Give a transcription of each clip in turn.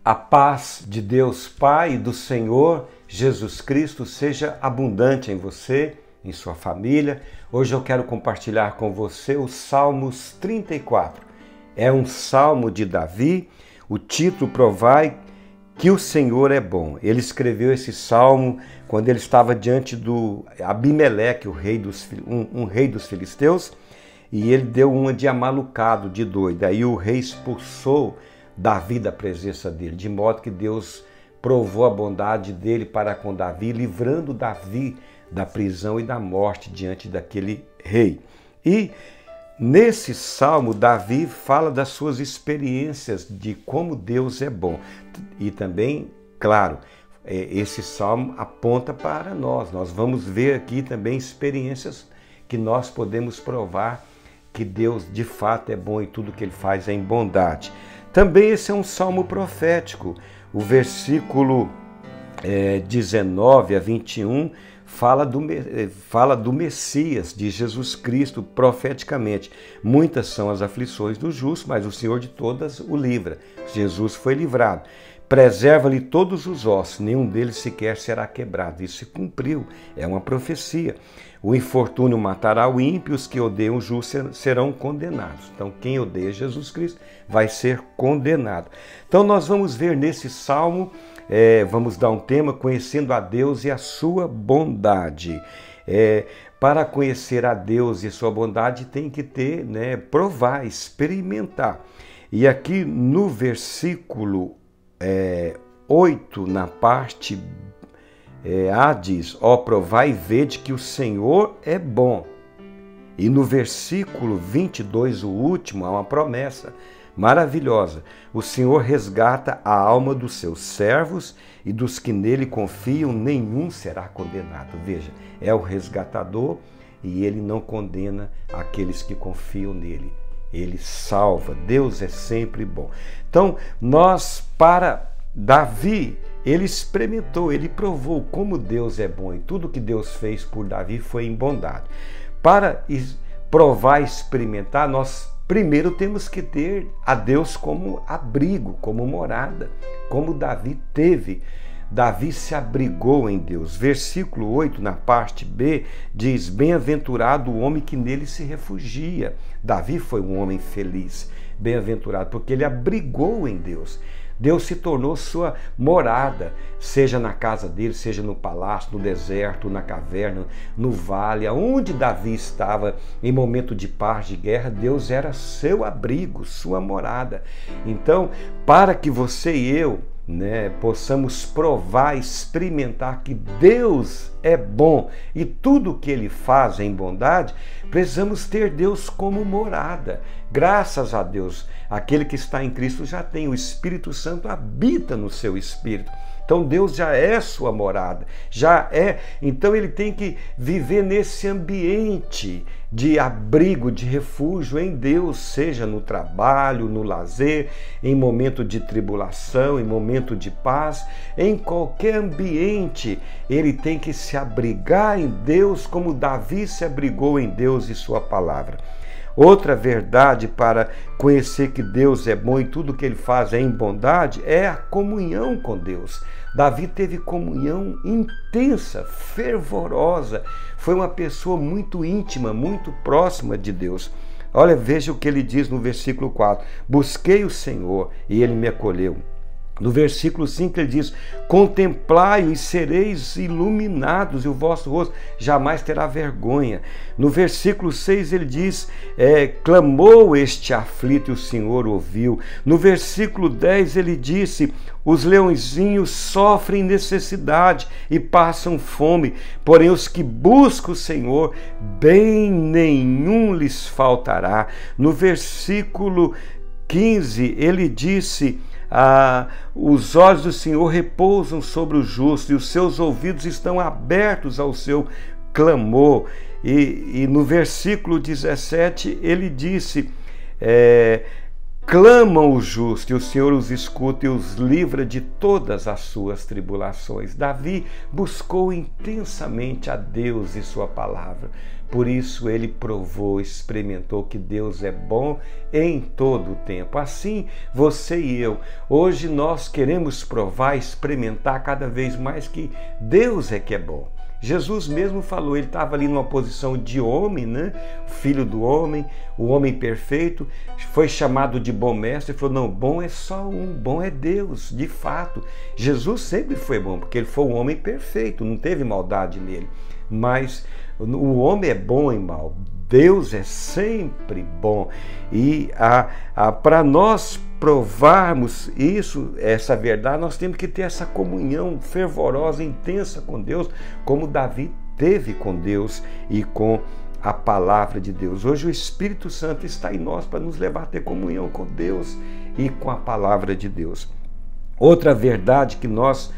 A paz de Deus Pai e do Senhor Jesus Cristo seja abundante em você, em sua família. Hoje eu quero compartilhar com você o Salmos 34. É um salmo de Davi, o título provai que o Senhor é bom. Ele escreveu esse salmo quando ele estava diante do Abimeleque, um rei dos filisteus, e ele deu uma de amalucado, de doido. Aí o rei expulsou Davi da presença dele, de modo que Deus provou a bondade dele para com Davi, livrando Davi da prisão e da morte diante daquele rei. E nesse salmo, Davi fala das suas experiências, de como Deus é bom. E também, claro, esse salmo aponta para nós. Nós vamos ver aqui também experiências que nós podemos provar que Deus de fato é bom e tudo que ele faz é em bondade. Também esse é um salmo profético. O versículo 19 a 21 fala do Messias, de Jesus Cristo, profeticamente. Muitas são as aflições do justo, mas o Senhor de todas o livra. Jesus foi livrado. Preserva-lhe todos os ossos, nenhum deles sequer será quebrado. Isso se cumpriu, é uma profecia. O infortúnio matará o ímpio, os que odeiam o justo serão condenados. Então, quem odeia Jesus Cristo vai ser condenado. Então, nós vamos ver nesse salmo, vamos dar um tema, conhecendo a Deus e a sua bondade. Para conhecer a Deus e a sua bondade, tem que ter, provar, experimentar. E aqui no versículo 8, na parte A, diz: ó, provai e vede que o Senhor é bom. E no versículo 22, o último, há uma promessa maravilhosa. O Senhor resgata a alma dos seus servos e dos que nele confiam, nenhum será condenado. Veja, é o resgatador e ele não condena aqueles que confiam nele. Ele salva. Deus é sempre bom. Então, para Davi, ele experimentou, ele provou como Deus é bom e tudo que Deus fez por Davi foi em bondade. Para provar e experimentar, nós primeiro temos que ter a Deus como abrigo, como morada, como Davi teve. Davi se abrigou em Deus. Versículo 8, na parte B, diz: bem-aventurado o homem que nele se refugia. Davi foi um homem feliz, bem-aventurado, porque ele abrigou em Deus. Deus se tornou sua morada, seja na casa dele, seja no palácio, no deserto, na caverna, no vale, aonde Davi estava em momento de paz, de guerra, Deus era seu abrigo, sua morada. Então, para que você e eu possamos provar, experimentar que Deus é bom e tudo que ele faz é em bondade, precisamos ter Deus como morada. Graças a Deus, aquele que está em Cristo já tem, o Espírito Santo habita no seu espírito. Então Deus já é sua morada, já é. Então ele tem que viver nesse ambiente de abrigo, de refúgio em Deus, seja no trabalho, no lazer, em momento de tribulação, em momento de paz, em qualquer ambiente, ele tem que se abrigar em Deus, como Davi se abrigou em Deus e sua palavra. Outra verdade para conhecer que Deus é bom e tudo que ele faz é em bondade é a comunhão com Deus. Davi teve comunhão intensa, fervorosa. Foi uma pessoa muito íntima, muito próxima de Deus. Olha, veja o que ele diz no versículo 4. Busquei o Senhor e ele me acolheu. No versículo 5 ele diz: contemplai-o e sereis iluminados, e o vosso rosto jamais terá vergonha. No versículo 6 ele diz: clamou este aflito e o Senhor ouviu. No versículo 10 ele disse: os leõezinhos sofrem necessidade e passam fome, porém os que buscam o Senhor, bem nenhum lhes faltará. No versículo 15 ele disse: os olhos do Senhor repousam sobre o justo e os seus ouvidos estão abertos ao seu clamor. E no versículo 17 ele disse: Clamam o justo e o Senhor os escuta e os livra de todas as suas tribulações. Davi buscou intensamente a Deus e sua palavra. Por isso ele provou, experimentou que Deus é bom em todo o tempo. Assim, você e eu, hoje nós queremos provar, experimentar cada vez mais que Deus é que é bom. Jesus mesmo falou, ele estava ali numa posição de homem, né? Filho do homem, o homem perfeito, foi chamado de bom mestre, ele falou, não, bom é só um, bom é Deus, de fato. Jesus sempre foi bom, porque ele foi um homem perfeito, não teve maldade nele, mas o homem é bom em mal. Deus é sempre bom e para nós provarmos isso, essa verdade, nós temos que ter essa comunhão fervorosa, intensa com Deus, como Davi teve com Deus e com a palavra de Deus. Hoje o Espírito Santo está em nós para nos levar a ter comunhão com Deus e com a palavra de Deus. Outra verdade que nós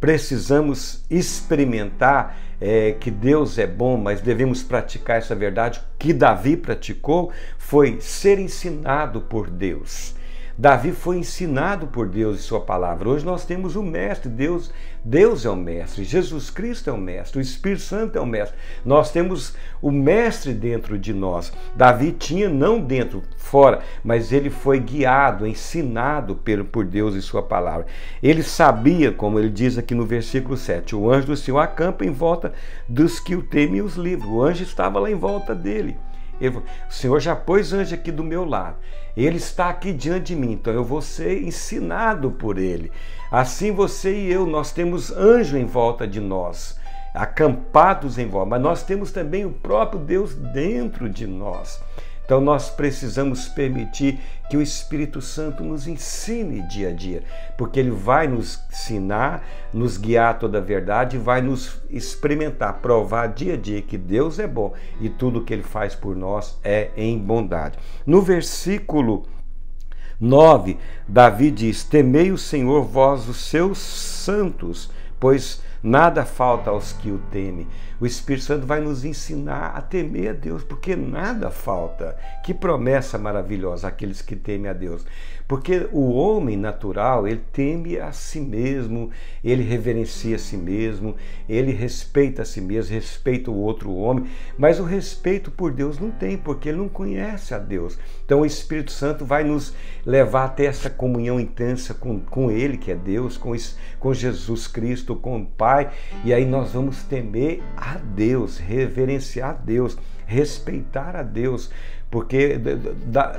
precisamos experimentar é que Deus é bom, mas devemos praticar essa verdade que Davi praticou, foi ser ensinado por Deus. Davi foi ensinado por Deus e sua palavra. Hoje nós temos o mestre, Deus é o mestre, Jesus Cristo é o mestre, o Espírito Santo é o mestre. Nós temos o mestre dentro de nós. Davi tinha não dentro, fora, mas ele foi guiado, ensinado por Deus e sua palavra. Ele sabia, como ele diz aqui no versículo 7, o anjo do Senhor acampa em volta dos que o temem e os livra. O anjo estava lá em volta dele. O Senhor já pôs anjo aqui do meu lado. Ele está aqui diante de mim, então eu vou ser ensinado por ele. Assim você e eu, nós temos anjo em volta de nós, acampados em volta, mas nós temos também o próprio Deus dentro de nós. Então nós precisamos permitir que o Espírito Santo nos ensine dia a dia, porque ele vai nos ensinar, nos guiar a toda a verdade e vai nos experimentar, provar dia a dia que Deus é bom e tudo que ele faz por nós é em bondade. No versículo 9, Davi diz, temei o Senhor, vós os seus santos, pois nada falta aos que o temem. O Espírito Santo vai nos ensinar a temer a Deus, porque nada falta. Que promessa maravilhosa àqueles que temem a Deus. Porque o homem natural, ele teme a si mesmo, ele reverencia a si mesmo, ele respeita a si mesmo, respeita o outro homem, mas o respeito por Deus não tem, porque ele não conhece a Deus. Então o Espírito Santo vai nos levar a ter essa comunhão intensa com ele, que é Deus, com Jesus Cristo, com o Pai, e aí nós vamos temer a Deus, reverenciar a Deus, respeitar a Deus, porque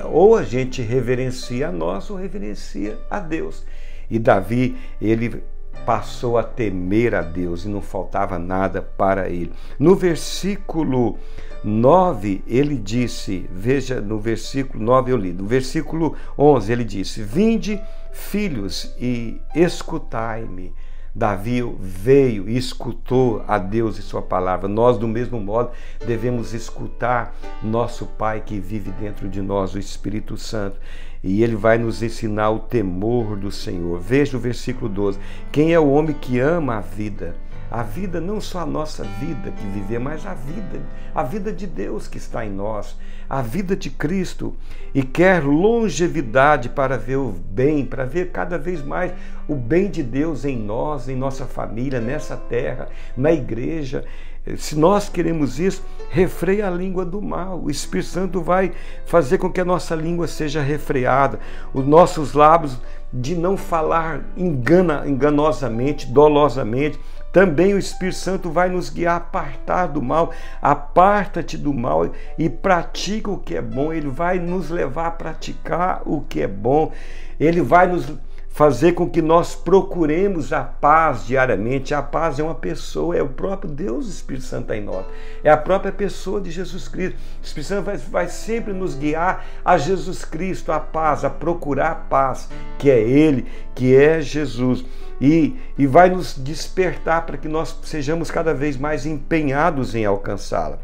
ou a gente reverencia a nós ou reverencia a Deus. E Davi, ele passou a temer a Deus e não faltava nada para ele. No versículo 9, ele disse, veja no versículo 9 eu li, no versículo 11 ele disse, vinde filhos e escutai-me. Davi veio e escutou a Deus e sua palavra. Nós, do mesmo modo, devemos escutar nosso Pai que vive dentro de nós, o Espírito Santo. E ele vai nos ensinar o temor do Senhor. Veja o versículo 12. Quem é o homem que ama a vida? A vida, não só a nossa vida que viver, mas a vida de Deus que está em nós, a vida de Cristo, e quer longevidade para ver o bem, para ver cada vez mais o bem de Deus em nós, em nossa família, nessa terra, na igreja. Se nós queremos isso, refreia a língua do mal. O Espírito Santo vai fazer com que a nossa língua seja refreada, os nossos lábios de não falar enganosamente, dolosamente. Também o Espírito Santo vai nos guiar a apartar do mal. Aparta-te do mal e pratica o que é bom. Ele vai nos levar a praticar o que é bom. Ele vai nos fazer com que nós procuremos a paz diariamente. A paz é uma pessoa, é o próprio Deus, o Espírito Santo em nós. É a própria pessoa de Jesus Cristo. O Espírito Santo vai sempre nos guiar a Jesus Cristo, a paz, a procurar a paz, que é Ele, que é Jesus. E vai nos despertar para que nós sejamos cada vez mais empenhados em alcançá-la.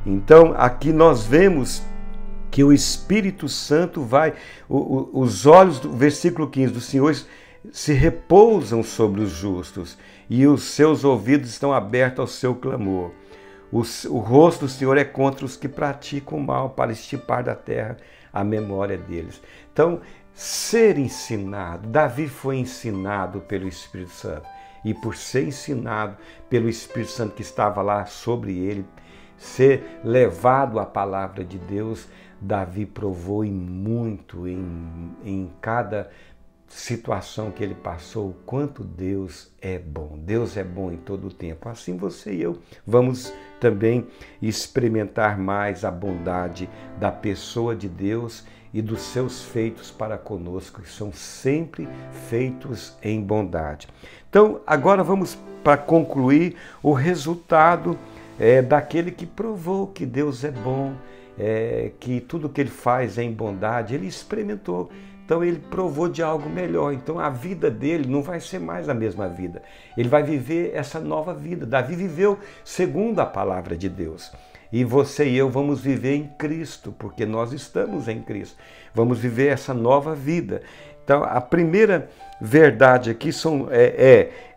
Então, aqui nós vemos que o Espírito Santo vai, os olhos do versículo 15 do Senhor se repousam sobre os justos e os seus ouvidos estão abertos ao seu clamor. O rosto do Senhor é contra os que praticam o mal, para extirpar da terra a memória deles. Então, ser ensinado, Davi foi ensinado pelo Espírito Santo. E por ser ensinado pelo Espírito Santo que estava lá sobre ele, ser levado à palavra de Deus, Davi provou muito em cada situação que ele passou, o quanto Deus é bom. Deus é bom em todo o tempo. Assim você e eu vamos também experimentar mais a bondade da pessoa de Deus e dos seus feitos para conosco, que são sempre feitos em bondade. Então, agora vamos para concluir o resultado daquele que provou que Deus é bom, que tudo que ele faz é em bondade. Ele experimentou. Então ele provou de algo melhor. Então a vida dele não vai ser mais a mesma vida. Ele vai viver essa nova vida. Davi viveu segundo a palavra de Deus. E você e eu vamos viver em Cristo, porque nós estamos em Cristo. Vamos viver essa nova vida. Então a primeira verdade aqui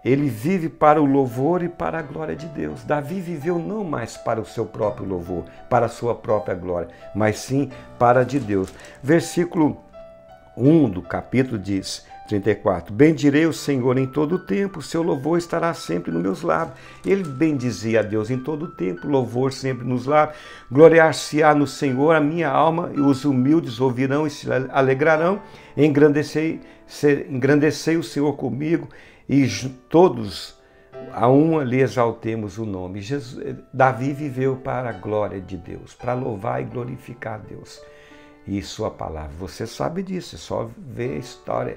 ele vive para o louvor e para a glória de Deus. Davi viveu não mais para o seu próprio louvor, para a sua própria glória, mas sim para a de Deus. Versículo 1 do capítulo diz, 34, bendirei o Senhor em todo o tempo, seu louvor estará sempre nos meus lábios. Ele bendizia a Deus em todo o tempo, louvor sempre nos lábios. Gloriar-se-á no Senhor a minha alma, e os humildes ouvirão e se alegrarão. Engrandecei o Senhor comigo, e todos a uma lhe exaltemos o nome. Davi viveu para a glória de Deus, para louvar e glorificar a Deus e sua palavra. Você sabe disso, é só ver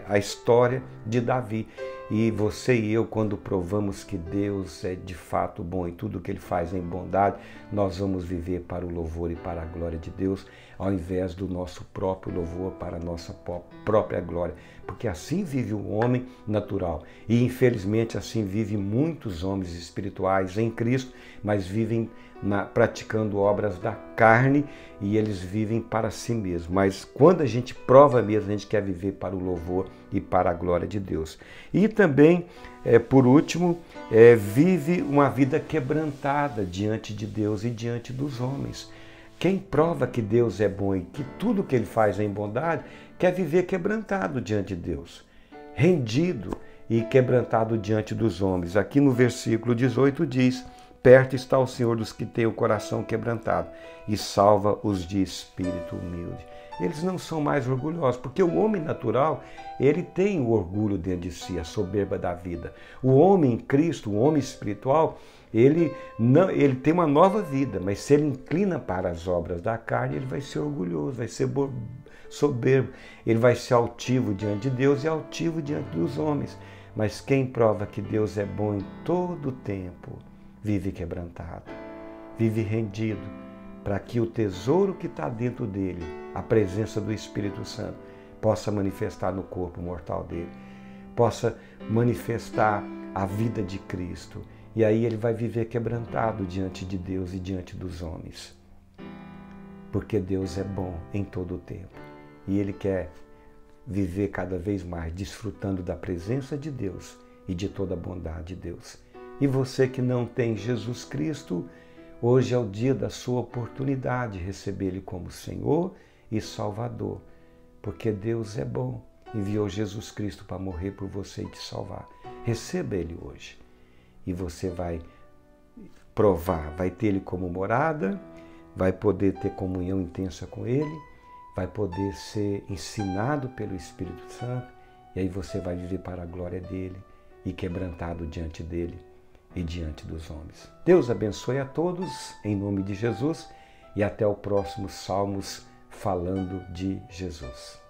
a história de Davi. E você e eu, quando provamos que Deus é de fato bom e tudo que ele faz em bondade, nós vamos viver para o louvor e para a glória de Deus, ao invés do nosso próprio louvor para a nossa própria glória. Porque assim vive o homem natural. E infelizmente assim vivem muitos homens espirituais em Cristo, mas vivem praticando obras da carne, e eles vivem para si mesmos. Mas quando a gente prova mesmo, a gente quer viver para o louvor e para a glória de Deus. E também, por último, vive uma vida quebrantada diante de Deus e diante dos homens. Quem prova que Deus é bom e que tudo que ele faz é em bondade, quer viver quebrantado diante de Deus, rendido e quebrantado diante dos homens. Aqui no versículo 18 diz, perto está o Senhor dos que têm o coração quebrantado e salva os de espírito humilde. Eles não são mais orgulhosos, porque o homem natural, ele tem o orgulho dentro de si, a soberba da vida. O homem em Cristo, o homem espiritual, ele tem uma nova vida, mas se ele inclina para as obras da carne, ele vai ser orgulhoso, vai ser soberbo, ele vai ser altivo diante de Deus e altivo diante dos homens. Mas quem prova que Deus é bom em todo o tempo, vive quebrantado, vive rendido, para que o tesouro que está dentro dele, a presença do Espírito Santo, possa manifestar no corpo mortal dele, possa manifestar a vida de Cristo. E aí ele vai viver quebrantado diante de Deus e diante dos homens. Porque Deus é bom em todo o tempo. E ele quer viver cada vez mais desfrutando da presença de Deus e de toda a bondade de Deus. E você que não tem Jesus Cristo, hoje é o dia da sua oportunidade de receber Ele como Senhor e Salvador. Porque Deus é bom, enviou Jesus Cristo para morrer por você e te salvar. Receba Ele hoje. E você vai provar, vai ter Ele como morada, vai poder ter comunhão intensa com Ele, vai poder ser ensinado pelo Espírito Santo, e aí você vai viver para a glória dEle e quebrantado diante dEle e diante dos homens. Deus abençoe a todos, em nome de Jesus, e até o próximo Salmos falando de Jesus.